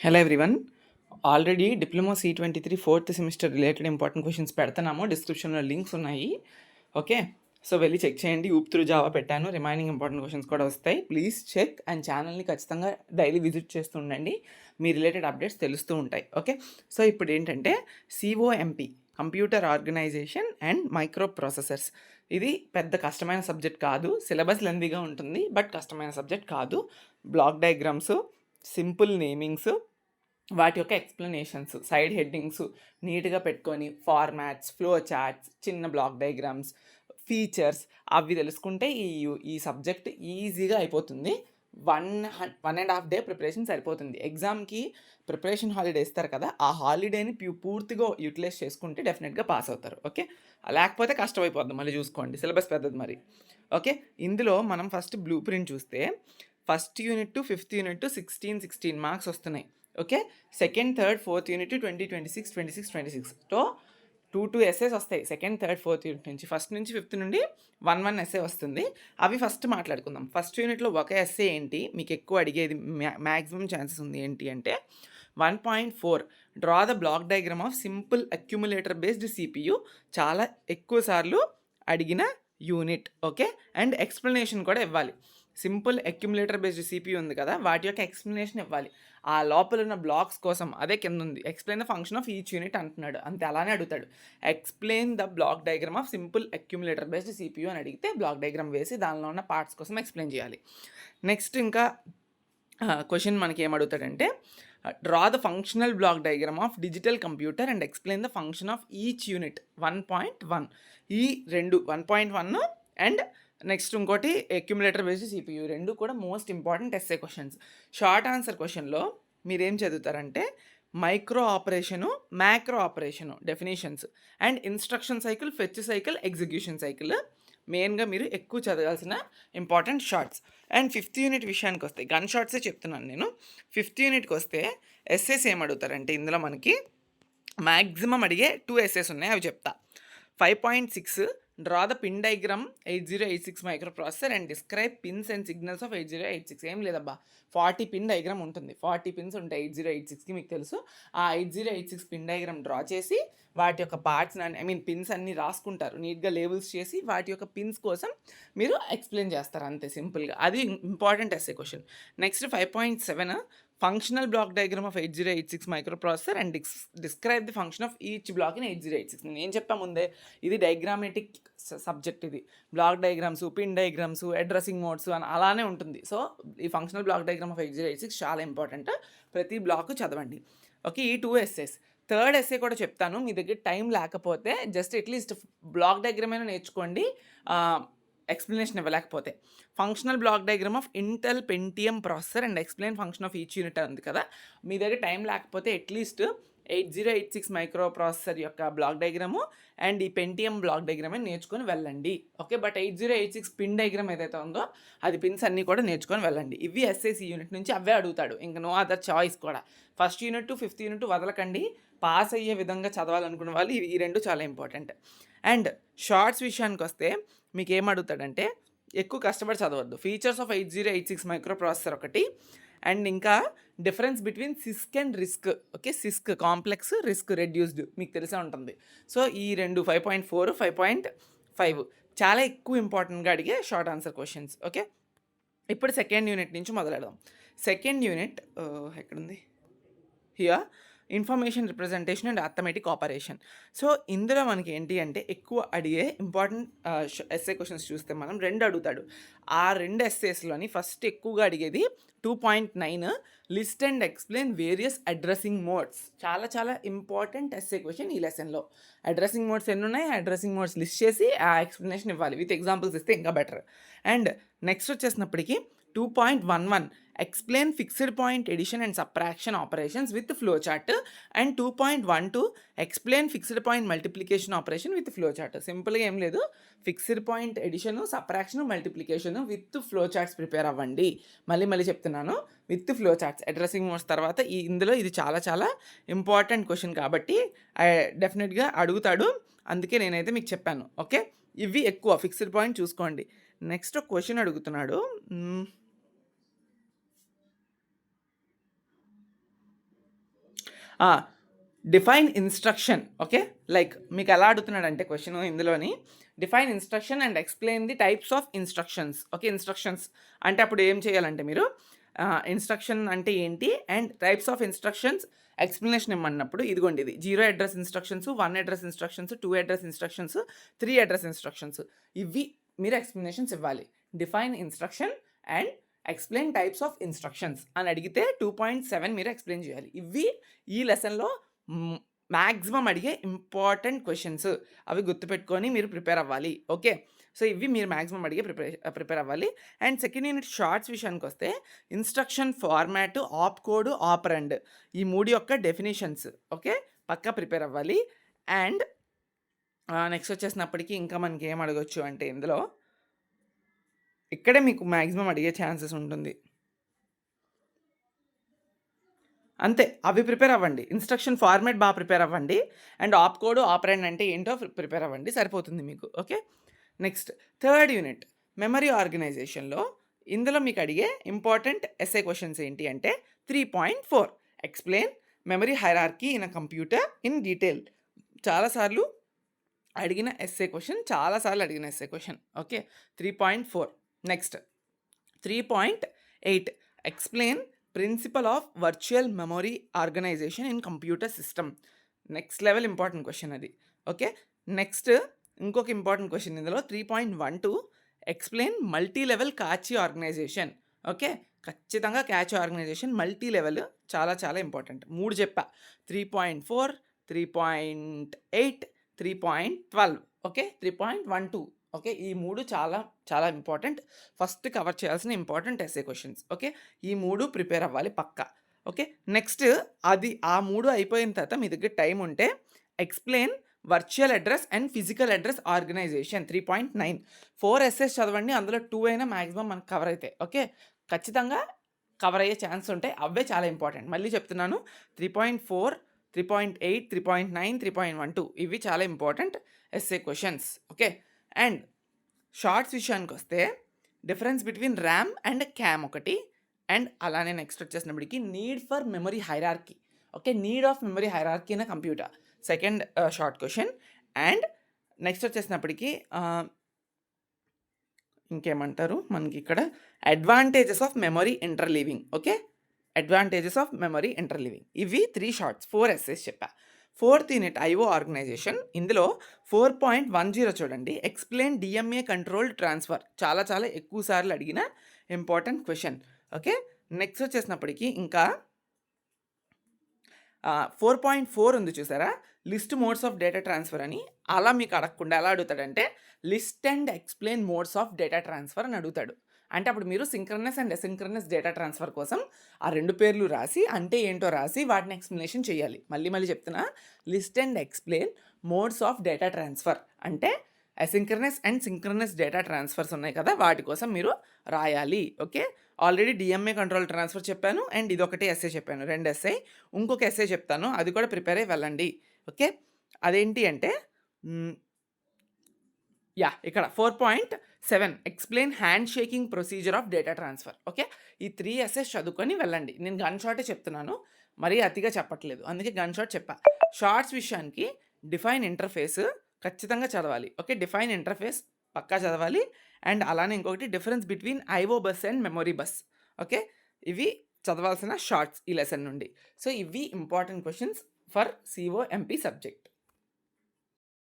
Hello everyone. Already diploma C23 fourth semester related important questions పెడుతున్నాము. డిస్క్రిప్షన్లో links ఉన్నాయి. Okay, so వెళ్ళి check చేయండి. ఊప్ త్రూ జావా పెట్టాను, రిమైనింగ్ ఇంపార్టెంట్ క్వశ్చన్స్ కూడా వస్తాయి. ప్లీజ్ చెక్ అండ్ ఛానల్ని ఖచ్చితంగా డైలీ విజిట్ చేస్తూ ఉండండి. మీ రిలేటెడ్ అప్డేట్స్ తెలుస్తూ ఉంటాయి. ఓకే, సో ఇప్పుడు ఏంటంటే COMP, computer organization and microprocessors. ఇది పెద్ద కష్టమైన సబ్జెక్ట్ కాదు, సిలబస్ లెందీగా ఉంటుంది, బట్ కష్టమైన సబ్జెక్ట్ కాదు. బ్లాక్ డయాగ్రామ్స్, సింపుల్ నేమింగ్స్, వాటి యొక్క ఎక్స్ప్లెనేషన్స్, సైడ్ హెడ్డింగ్స్ నీట్గా పెట్టుకొని, ఫార్మాట్స్, ఫ్లో చార్ట్స్, చిన్న బ్లాక్ డయాగ్రామ్స్, ఫీచర్స్ అవి తెలుసుకుంటే ఈ సబ్జెక్ట్ ఈజీగా అయిపోతుంది. 1.5 డే ప్రిపరేషన్ సరిపోతుంది. ఎగ్జామ్కి ప్రిపరేషన్ హాలిడే ఇస్తారు కదా, ఆ హాలిడేని పూర్తిగా యూటిలైజ్ చేసుకుంటే డెఫినెట్గా పాస్ అవుతారు. ఓకే, లేకపోతే కష్టమైపోద్ది, మళ్ళీ చూసుకోండి, సిలబస్ పెద్దది మరి. ఓకే, ఇందులో మనం ఫస్ట్ బ్లూ ప్రింట్ చూస్తే first unit to fifth unit 16 marks వస్తున్నాయి. Okay, second, third, fourth unit 20, 26, 26, 26తో 2 ఎస్సేస్ వస్తాయి. సెకండ్, థర్డ్, ఫోర్త్ యూనిట్ నుంచి, ఫస్ట్ నుంచి ఫిఫ్త్ నుండి 1 ఎస్సే వస్తుంది. అవి ఫస్ట్ మాట్లాడుకుందాం. ఫస్ట్ యూనిట్లో ఒక ఎస్సే ఏంటి, మీకు ఎక్కువ అడిగేది మ్యాక్సిమం ఛాన్సెస్ ఉంది ఏంటి అంటే 1.4 draw the black diagram of simple accumulator based CPU. చాలా ఎక్కువ సార్లు అడిగిన యూనిట్. ఓకే, అండ్ ఎక్స్ప్లెనేషన్ కూడా ఇవ్వాలి. సింపుల్ అక్యుములేటర్ బేస్డ్ CPU ఉంది కదా, వాటి యొక్క ఎక్స్ప్లెనేషన్ ఇవ్వాలి. ఆ లోపల ఉన్న బ్లాక్స్ కోసం, అదే కింద ఉంది, explain the function of each unit అంటున్నాడు, అంతే, అలానే అడుగుతాడు. Explain the black diagram of simple accumulator based CPU అని అడిగితే బ్లాక్ డయాగ్రామ్ వేసి దానిలో ఉన్న పార్ట్స్ కోసం ఎక్స్ప్లెయిన్ చేయాలి. నెక్స్ట్ ఇంకా క్వశ్చన్ మనకి ఏమడుగుతాడంటే draw the functional block diagram of digital computer and explain the function of each unit 1.1. ఈ రెండు 1.1 అండ్ నెక్స్ట్ ఇంకోటి అక్యుములేటర్ బేస్డ్ CPU, రెండు కూడా most important SA questions. Short answer క్వశ్చన్లో మీరేం చదువుతారంటే micro operation, macro operation definitions and instruction cycle, fetch cycle, execution cycle మెయిన్గా మీరు ఎక్కువ చదవాల్సిన important shorts. And fifth unit విషయానికి వస్తే గన్ షార్ట్సే చెప్తున్నాను నేను. ఫిఫ్త్ యూనిట్కి వస్తే ఎస్ఏస్ ఏం అడుగుతారంటే ఇందులో మనకి మ్యాక్సిమం అడిగే 2 ఎస్ఏస్ ఉన్నాయి, అవి చెప్తా. 5.6 draw the pin diagram 8086 microprocessor and describe pins and signals of 8086. ఏం లేదబ్బా, 40 పిన్ డయాగ్రామ్ ఉంటుంది, 40 పిన్స్ ఉంటాయి 8086కి, మీకు తెలుసు. ఆ 8086 పిన్ డయాగ్రామ్ డ్రా చేసి వాటి యొక్క పార్ట్స్ పిన్స్ అన్నీ రాసుకుంటారు, నీట్గా లేబుల్స్ చేసి వాటి యొక్క పిన్స్ కోసం మీరు ఎక్స్ప్లెయిన్ చేస్తారు, అంతే సింపుల్గా. అది important SA question. Next 5.7 functional block diagram of 8086 microprocessor and describe the function of each block in 8086. నేను చెప్పా ముందే, ఇది డయాగ్రామేటిక్ సబ్జెక్ట్. ఇది block diagrams, pin diagrams, addressing modes అని అలానే ఉంటుంది. సో ఈ ఫంక్షనల్ బ్లాక్ డయాగ్రామ్ ఆఫ్ 8086 చాలా ఇంపార్టెంట్, ప్రతి బ్లాక్ చదవండి. ఓకే, ఈ 2 ఎస్సేస్. థర్డ్ ఎస్సే కూడా చెప్తాను, మీ దగ్గర టైం లేకపోతే జస్ట్ అట్లీస్ట్ బ్లాక్ డయాగ్రామ్ అయినా నేర్చుకోండి, ఎక్స్ప్లెనేషన్ ఇవ్వలేకపోతే. Functional block diagram of Intel Pentium processor and explain function of each unit ఉంది కదా, మీ దగ్గర టైం లేకపోతే అట్లీస్ట్ 8086 మైక్రో ప్రాసెసర్ యొక్క బ్లాక్ డయాగ్రాము అండ్ ఈ పెంటియం బ్లాక్ డయాగ్రామ్ అని నేర్చుకొని వెళ్ళండి. ఓకే, బట్ 8086 పిన్ డయాగ్రామ్ ఏదైతే ఉందో అది పిన్స్ అన్నీ కూడా నేర్చుకొని వెళ్ళండి. ఇవి ఎస్ఎస్సి యూనిట్ నుంచి అవే అడుగుతాడు, ఇంకా నో అదర్ చాయిస్ కూడా. First unit to fifth unit వదలకండి, పాస్ అయ్యే విధంగా చదవాలనుకున్న వాళ్ళు ఈ రెండు చాలా ఇంపార్టెంట్. అండ్ షార్ట్స్ విషయానికి వస్తే మీకు ఏమడుగుతాడంటే ఎక్కువ కష్టపడి చదవద్దు. ఫీచర్స్ ఆఫ్ 8086 మైక్రో ప్రాసెసర్ ఒకటి, అండ్ ఇంకా difference between CISC and risk. Okay, CISC complex, risk reduced, మీకు తెలిసే ఉంటుంది. సో ఈ రెండు 5.4, 5.5 చాలా ఎక్కువ ఇంపార్టెంట్గా అడిగే షార్ట్ ఆన్సర్ క్వశ్చన్స్. ఓకే, ఇప్పుడు సెకండ్ యూనిట్ నుంచి మొదలెడదాం. సెకండ్ యూనిట్ ఎక్కడుంది, here information representation and arithmetic operation. So ఇందులో మనకి ఏంటి అంటే ఎక్కువ అడిగే ఇంపార్టెంట్ ఎస్ఏ క్వశ్చన్స్ చూస్తే మనం రెండు అడుగుతాడు. ఆ రెండు ఎస్ఏస్లోని ఫస్ట్ ఎక్కువగా అడిగేది 2.9 list and explain various addressing modes. చాలా చాలా ఇంపార్టెంట్ ఎస్ఏ క్వశ్చన్ ఈ లెసన్లో. అడ్రసింగ్ మోడ్స్ ఎన్ని ఉన్నాయి, అడ్రసింగ్ మోడ్స్ లిస్ట్ చేసి ఆ ఎక్స్ప్లెనేషన్ ఇవ్వాలి, విత్ ఎగ్జాంపుల్స్ ఇస్తే ఇంకా బెటర్. అండ్ నెక్స్ట్ వచ్చేసినప్పటికీ 2.11 explain fixed point addition and subtraction operations with flow chart and 2.12 explain fixed point multiplication operation with flow chart. సింపుల్గా ఏం లేదు, fixed point addition, subtraction, multiplication with flow charts prepare అవ్వండి. మళ్ళీ చెప్తున్నాను, with flow charts. Addressing modes తర్వాత ఇందులో ఇది చాలా చాలా ఇంపార్టెంట్ క్వశ్చన్ కాబట్టి డెఫినెట్గా అడుగుతాడు, అందుకే నేనైతే మీకు చెప్పాను. ఓకే, ఇవి ఎక్కువ ఫిక్స్డ్ పాయింట్ చూసుకోండి. నెక్స్ట్ క్వశ్చన్ అడుగుతున్నాడు, డిఫైన్ ఇన్స్ట్రక్షన్. ఓకే, లైక్ మీకు ఎలా అడుగుతున్నాడంటే క్వశ్చన్ ఇందులోని define instruction and explain the types of instructions. Okay, instructions అంటే అప్పుడు ఏం చేయాలంటే మీరు ఇన్స్ట్రక్షన్ అంటే ఏంటి and types of instructions explanation ఇమ్మన్నప్పుడు ఇదిగోండి, ఇది 0 address instructions, 1 address instructions, 2 address instructions, 3 address instructions. ఇవి మీరు ఎక్స్ప్లెనేషన్స్ ఇవ్వాలి. Define instruction and explain types of instructions అని అడిగితే 2.7 మీరు ఎక్స్ప్లెయిన్ చేయాలి. ఇవి ఈ లెసన్లో మ్యాక్సిమం అడిగే ఇంపార్టెంట్ క్వశ్చన్స్. అవి గుర్తుపెట్టుకొని మీరు ప్రిపేర్ అవ్వాలి. ఓకే, సో ఇవి మీరు మ్యాక్సిమం అడిగే ప్రిపేర్ అవ్వాలి. అండ్ సెకండ్ యూనిట్ షార్ట్స్ విషయానికి వస్తే ఇన్స్ట్రక్షన్ ఫార్మాట్, ఆప్ కోడ్, ఆపరెండ్, ఈ 3 యొక్క డెఫినేషన్స్ ఓకే పక్కా ప్రిపేర్ అవ్వాలి. అండ్ నెక్స్ట్ వచ్చేసినప్పటికీ ఇంకా మనకి ఏం అడగొచ్చు అంటే ఇందులో ఇక్కడే మీకు మ్యాక్సిమం అడిగే ఛాన్సెస్ ఉంటుంది. అంతే, అవి ప్రిపేర్ అవ్వండి. ఇన్స్ట్రక్షన్ ఫార్మాట్ బాగా ప్రిపేర్ అవ్వండి. అండ్ ఆప్ కోడ్, ఆపరెండ్ అంటే ఏంటో ప్రిపేర్ అవ్వండి, సరిపోతుంది మీకు. Okay, next third unit memory ఆర్గనైజేషన్లో ఇందులో మీకు అడిగే ఇంపార్టెంట్ ఎస్ఏ క్వశ్చన్స్ ఏంటి అంటే 3.4 explain memory hierarchy in a computer in detail. చాలాసార్లు అడిగిన SA question. Okay, 3.4. Next 3.8 explain principle of virtual memory organization in computer system. Next level important question అది. Okay, next ఇంకొక ఇంపార్టెంట్ క్వశ్చన్ ఇందులో 3.12 explain multi level cache organization. Okay, ఖచ్చితంగా cache organization multi level చాలా చాలా important. 3 చెప్పా, 3.4, 3.8, 3.12. Okay, 3.12. Okay, ఈ 3 చాలా చాలా ఇంపార్టెంట్. ఫస్ట్ కవర్ చేయాల్సిన ఇంపార్టెంట్ ఎస్ఏ క్వశ్చన్స్. ఓకే, ఈ 3 ప్రిపేర్ అవ్వాలి పక్కా. ఓకే, నెక్స్ట్ అది ఆ 3 అయిపోయిన తర్వాత మీ దగ్గర టైం ఉంటే explain virtual address and physical address organization 3.9. 4 SAs చదవండి, అందులో 2 అయినా మ్యాక్సిమం మనకు కవర్ అవుతాయి. ఓకే, ఖచ్చితంగా కవర్ అయ్యే ఛాన్స్ ఉంటాయి, అవే చాలా ఇంపార్టెంట్. మళ్ళీ చెప్తున్నాను, 3.4, 3.8, 3.9, 3.12 ఇవి చాలా important SA questions. Okay, and shorts విషయానికి వస్తే difference between RAM and CAM ఒకటి. అండ్ అలానే నెక్స్ట్ వచ్చేసినప్పటికి need for memory hierarchy. Okay, need of memory hierarchy in a computer, second short question. And next వచ్చేసినప్పటికి ఇంకేమంటారు మనకి ఇక్కడ advantages of memory interleaving. Okay, advantages of memory interleaving. ఇవి 3 shorts, 4 essays చెప్పా. Fourth unit IO organization. ఇందులో 4.10 చూడండి, explain DMA controlled transfer. చాలా చాలా ఎక్కువ సార్లు అడిగిన ఇంపార్టెంట్ క్వశ్చన్. ఓకే, నెక్స్ట్ వచ్చేసినప్పటికీ ఇంకా 4.4 ఉంది చూసారా, list modes of data transfer అని. అలా మీకు అడగకుండా ఎలా అడుగుతాడంటే list and explain modes of data transfer అని అడుగుతాడు. అంటే అప్పుడు మీరు synchronous and asynchronous data transfer కోసం ఆ 2 పేర్లు రాసి అంటే ఏంటో రాసి వాటిని ఎక్స్ప్లెనేషన్ చేయాలి. మళ్ళీ చెప్తున్నా, list and explain modes of data transfer అంటే asynchronous and synchronous data transfers ఉన్నాయి కదా, వాటి కోసం మీరు రాయాలి. Okay, already DMA control transfer చెప్పాను అండ్ ఇదొకటి ఎస్ఏ చెప్పాను, 2 ఎస్ఏ. ఇంకొక ఎస్ఏ చెప్తాను, అది కూడా ప్రిపేర్ అయ్యి వెళ్ళండి. ఓకే, అదేంటి అంటే ఇక్కడ 4.7 explain hand shaking procedure of data transfer. Okay, ఈ 3 ఎస్ఎస్ చదువుకొని వెళ్ళండి. నేను గన్ షాటే చెప్తున్నాను, మరీ అతిగా చెప్పట్లేదు, అందుకే గన్ షాట్ చెప్పా. షార్ట్స్ విషయానికి డిఫైన్ ఇంటర్ఫేస్ ఖచ్చితంగా చదవాలి. ఓకే, డిఫైన్ ఇంటర్ఫేస్ పక్కా చదవాలి. అండ్ అలానే ఇంకొకటి difference between IO bus and memory bus. Okay, ఇవి చదవాల్సిన షార్ట్స్ ఈ లెసన్ నుండి. సో ఇవి important questions for CO MP subject.